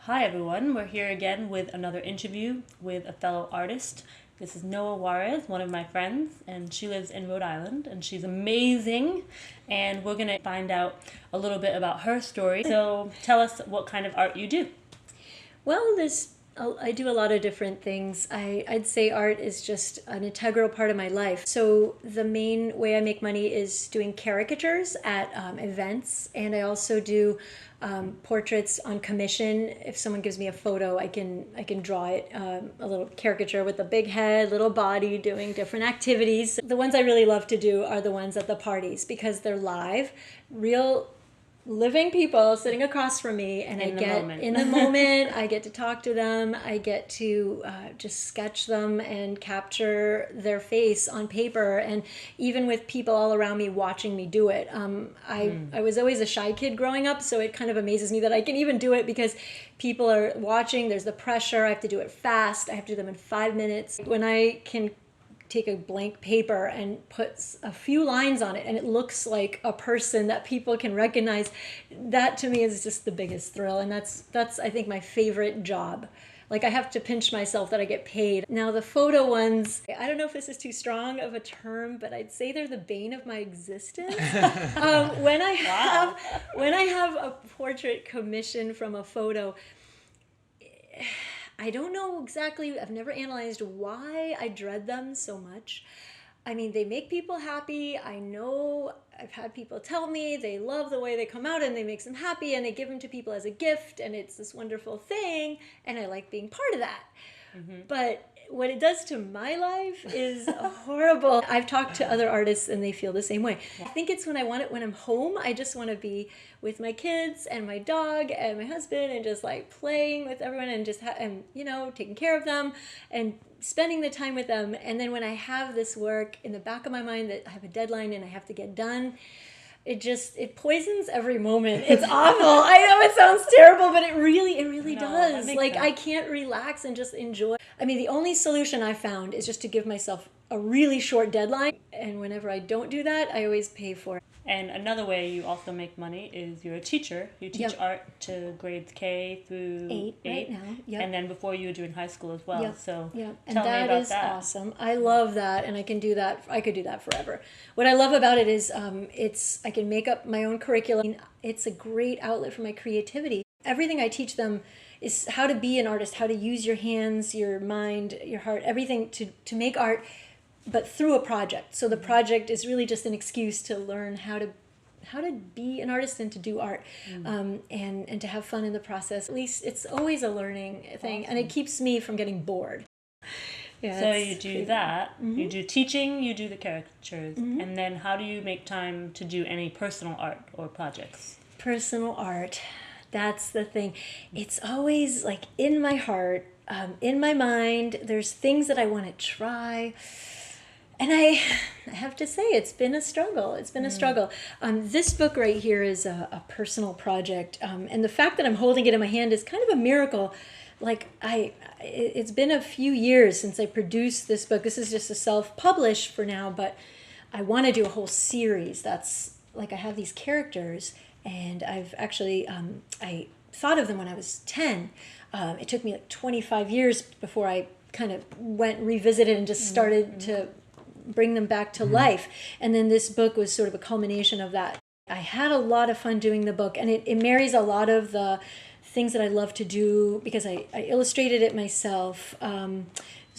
Hi everyone, we're here again with another interview with a fellow artist. This is Noa Juarez, one of my friends, and she lives in Rhode Island, and she's amazing, and we're going to find out a little bit about her story. So tell us what kind of art you do. Well, I do a lot of different things. I'd say art is just an integral part of my life. So the main way I make money is doing caricatures at events, and I also do portraits on commission. If someone gives me a photo, I can draw it, a little caricature with a big head, little body, doing different activities. The ones I really love to do are the ones at the parties because they're live, real living people sitting across from me, and in the moment I get to talk to them. I get to just sketch them and capture their face on paper, and even with people all around me watching me do it. I was always a shy kid growing up, so it kind of amazes me that I can even do it because people are watching. There's the pressure. I have to do it fast. I have to do them in 5 minutes. When I can take a blank paper and put a few lines on it and it looks like a person that people can recognize, that to me is just the biggest thrill. And that's I think my favorite job. Like, I have to pinch myself that I get paid. Now the photo ones, I don't know if this is too strong of a term, but I'd say they're the bane of my existence. When I have a portrait commission from a photo, I don't know exactly, I've never analyzed why I dread them so much. I mean, they make people happy. I know I've had people tell me they love the way they come out and they make them happy and they give them to people as a gift and it's this wonderful thing and I like being part of that. Mm-hmm. But what it does to my life is horrible. I've talked to other artists and they feel the same way. I think it's when I'm home. I just want to be with my kids and my dog and my husband and just like playing with everyone and just taking care of them and spending the time with them. And then when I have this work in the back of my mind that I have a deadline and I have to get done, it poisons every moment. It's awful. I know it sounds terrible, but it really does. Like, sense. I can't relax and just enjoy. I mean, the only solution I found is just to give myself a really short deadline. And whenever I don't do that, I always pay for it. And another way you also make money is you're a teacher. You teach art to grades K through 8 right now. Yep. And then before you were doing high school as well. Yep. So and tell me about is that. Awesome. I love that, and I can do that. I could do that forever. What I love about it is I can make up my own curriculum. It's a great outlet for my creativity. Everything I teach them is how to be an artist, how to use your hands, your mind, your heart, everything to make art, but through a project. So the project is really just an excuse to learn how to be an artist and to do art, and to have fun in the process. At least it's always a learning thing, and it keeps me from getting bored. Yeah, so you do that. Mm-hmm. You do teaching, you do the caricatures, and then how do you make time to do any personal art or projects? Personal art, that's the thing. It's always like in my heart, in my mind. There's things that I want to try. And I have to say, it's been a struggle. This book right here is a personal project. And the fact that I'm holding it in my hand is kind of a miracle. Like, it's been a few years since I produced this book. This is just a self-publish for now, but I want to do a whole series. That's like, I have these characters, and I've actually, I thought of them when I was 10. It took me like 25 years before I kind of revisited and just started to bring them back to life. And then this book was sort of a culmination of that. I had a lot of fun doing the book, and it marries a lot of the things that I love to do because I illustrated it myself. And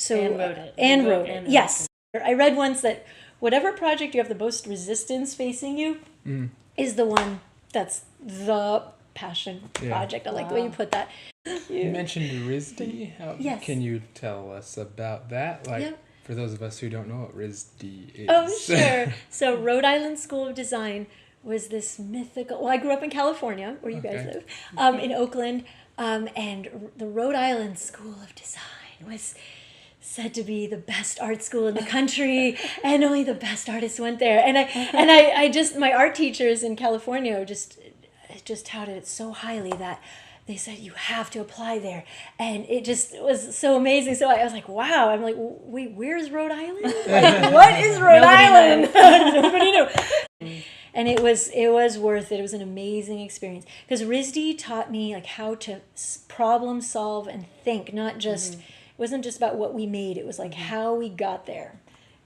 wrote it. Yes. I read once that whatever project you have the most resistance facing you is the one that's the passion project. I like the way you put that. You mentioned RISD. Yes. Can you tell us about that? For those of us who don't know what RISD is. Oh, sure. So Rhode Island School of Design was this mythical... Well, I grew up in California, where you guys live, in Oakland, and the Rhode Island School of Design was said to be the best art school in the country, and only the best artists went there. And I just... My art teachers in California just touted it so highly that they said, you have to apply there. And it just was so amazing. So I was like, wow. I'm like, wait, where's Rhode Island? Like, what is Rhode Island? Nobody knew. And it was worth it. It was an amazing experience because RISD taught me like how to problem solve and think, not just it wasn't just about what we made. It was like how we got there.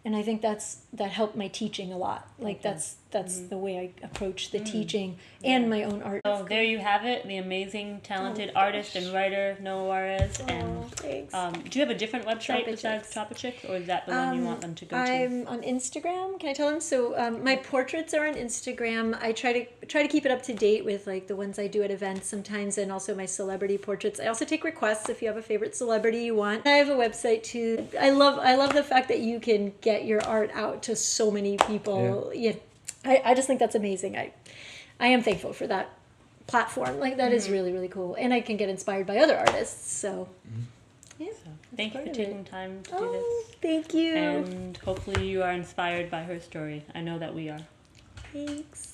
And I think that helped my teaching a lot. Like that's the way I approach the teaching and my own art. So there you have it, the amazing, talented artist and writer Noa Juarez. And thanks. Do you have a different website besides Tropichicks, or is that the one you want them to go to? I'm on Instagram. Can I tell them? So my portraits are on Instagram. I try to keep it up to date with like the ones I do at events sometimes, and also my celebrity portraits. I also take requests if you have a favorite celebrity you want. I have a website too. I love the fact that you can get your art out to so many people. Yeah. I just think that's amazing. I am thankful for that platform. Like that is really, really cool. And I can get inspired by other artists. So yeah. So, thank you for taking time to do this. Thank you. And hopefully you are inspired by her story. I know that we are. Thanks.